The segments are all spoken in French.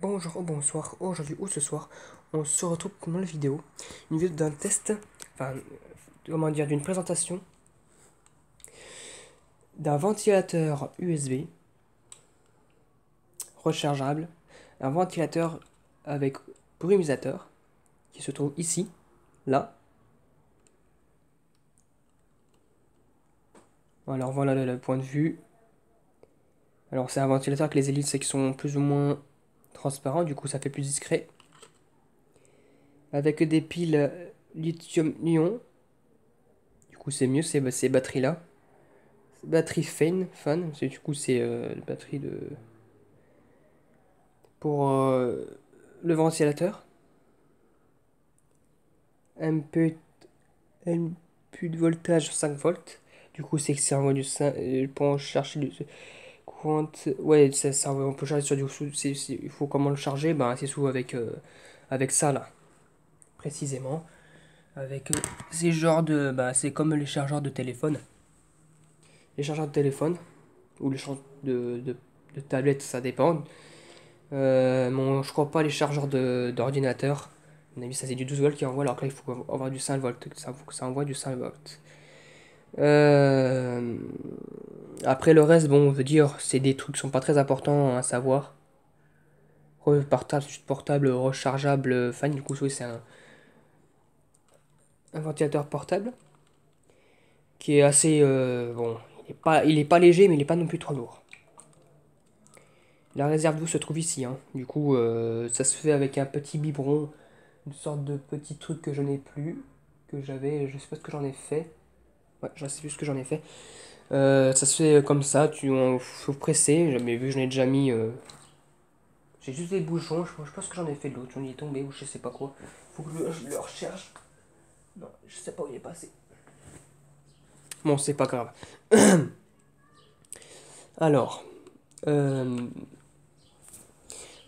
Bonjour ou bonsoir, aujourd'hui ou ce soir, on se retrouve pour une nouvelle vidéo. Une vidéo d'un test, comment dire, d'une présentation d'un ventilateur USB rechargeable, un ventilateur avec brumisateur qui se trouve ici, là. Alors voilà le point de vue. Alors c'est un ventilateur avec les hélices qui sont plus ou moins transparents, du coup ça fait plus discret. Avec des piles lithium-ion, du coup c'est mieux ces batteries-là. Batterie Fan, du coup c'est la batterie pour le ventilateur. Un peu de voltage 5 volts. Du coup c'est que ça envoie du 5 pour chercher du courant. Ouais, on peut charger sur du il faut comment le charger, bah c'est souvent avec ça là, précisément. Avec ces genres de c'est comme les chargeurs de téléphone. Les chargeurs de téléphone ou les chargeurs de tablette, ça dépend. Je crois pas les chargeurs d'ordinateur. À mon avis, ça c'est du 12 volts qui envoie, alors que là il faut avoir du 5 volts. Ça faut que ça envoie du 5 volts. Après le reste, bon, on veut dire, c'est des trucs qui sont pas très importants à savoir. Portable, rechargeable, fan, du coup, oui, c'est un ventilateur portable qui est assez. Bon, il est pas léger, mais il est pas non plus trop lourd. La réserve d'eau se trouve ici, hein. Du coup, ça se fait avec un petit biberon, une sorte de petit truc que je n'ai plus, que j'avais, je sais pas ce que j'en ai fait. Ouais, je sais plus ce que j'en ai fait. Ça se fait comme ça, faut presser, mais vu que j'en ai déjà mis, j'ai juste des bouchons, je sais pas ce que j'en ai fait de l'autre, j'en ai tombé ou je sais pas quoi. Faut que je le recherche. Non, je sais pas où il est passé. Bon, c'est pas grave. Alors, euh,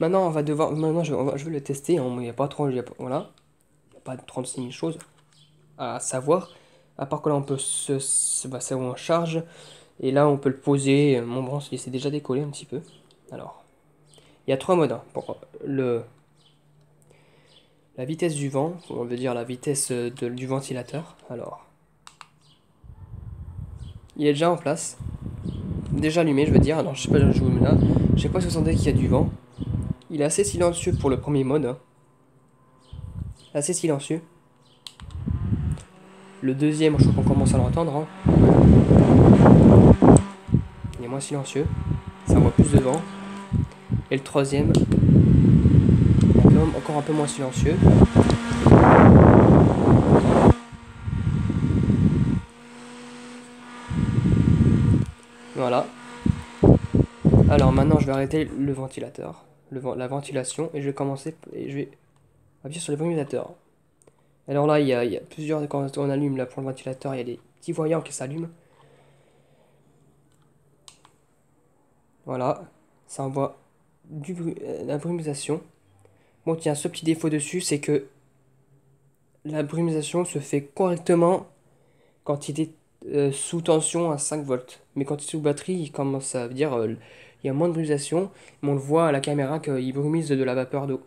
maintenant on va devoir, maintenant je vais le tester, hein, il n'y a pas trop, voilà, il n'y a pas 36 000 choses à savoir. À part que là on peut c'est où on charge, et là on peut le poser, mon bronze il s'est déjà décollé un petit peu. Alors, il y a trois modes, hein, pour la vitesse du vent, on veut dire la vitesse du ventilateur. Alors, il est déjà en place, déjà allumé, je veux dire. Alors, je sais pas, je vous le mets là. Je sais pas si vous sentez qu'il y a du vent. Il est assez silencieux pour le premier mode, hein. Assez silencieux. Le deuxième, je crois qu'on commence à l'entendre, hein. Il est moins silencieux. Ça envoie plus de vent. Et le troisième, encore un peu moins silencieux. Voilà. Alors maintenant, je vais arrêter le ventilateur, la ventilation, et je vais commencer et je vais appuyer sur le ventilateur. Alors là, il y a plusieurs, quand on allume là pour le ventilateur, il y a des petits voyants qui s'allument. Voilà, ça envoie la brumisation. Bon, tiens, ce petit défaut dessus, c'est que la brumisation se fait correctement quand il est sous tension à 5 volts. Mais quand il est sous batterie, il commence à dire il y a moins de brumisation, mais on le voit à la caméra qu'il brumise de la vapeur d'eau.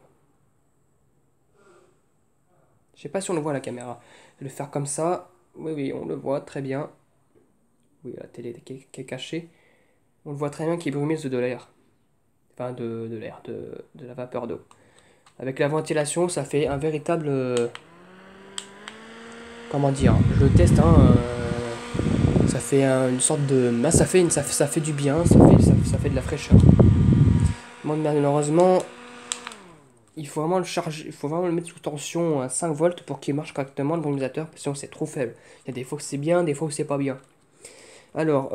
Je sais pas si on le voit à la caméra. Je vais le faire comme ça. Oui, oui, on le voit très bien. Oui, la télé qui est cachée. On le voit très bien qu'il brumise de l'air. Enfin, de l'air, de la vapeur d'eau. Avec la ventilation, ça fait un véritable. Comment dire? Je le teste, hein. Ça fait une sorte de. Bah, ça fait du bien, ça fait de la fraîcheur. Bon, malheureusement, il faut vraiment le charger, il faut vraiment le mettre sous tension à 5 volts pour qu'il marche correctement le brumisateur, sinon c'est trop faible. Il y a des fois que c'est bien, des fois que c'est pas bien. Alors,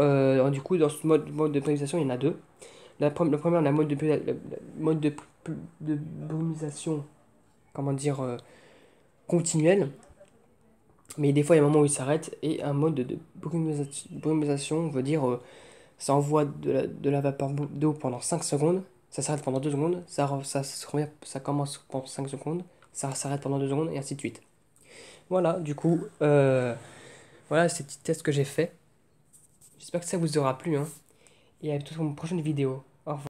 du coup, dans ce mode de brumisation, il y en a deux. La première, mode de brumisation, comment dire, continuelle. Mais des fois, il y a un moment où il s'arrête. Et un mode de brumisation veut dire, ça envoie de la vapeur d'eau pendant 5 secondes. Ça s'arrête pendant 2 secondes. Ça commence pendant 5 secondes. Ça s'arrête pendant 2 secondes. Et ainsi de suite. Voilà, du coup, voilà ces petits tests que j'ai fait. J'espère que ça vous aura plu, hein. Et à toute une prochaine vidéo. Au revoir.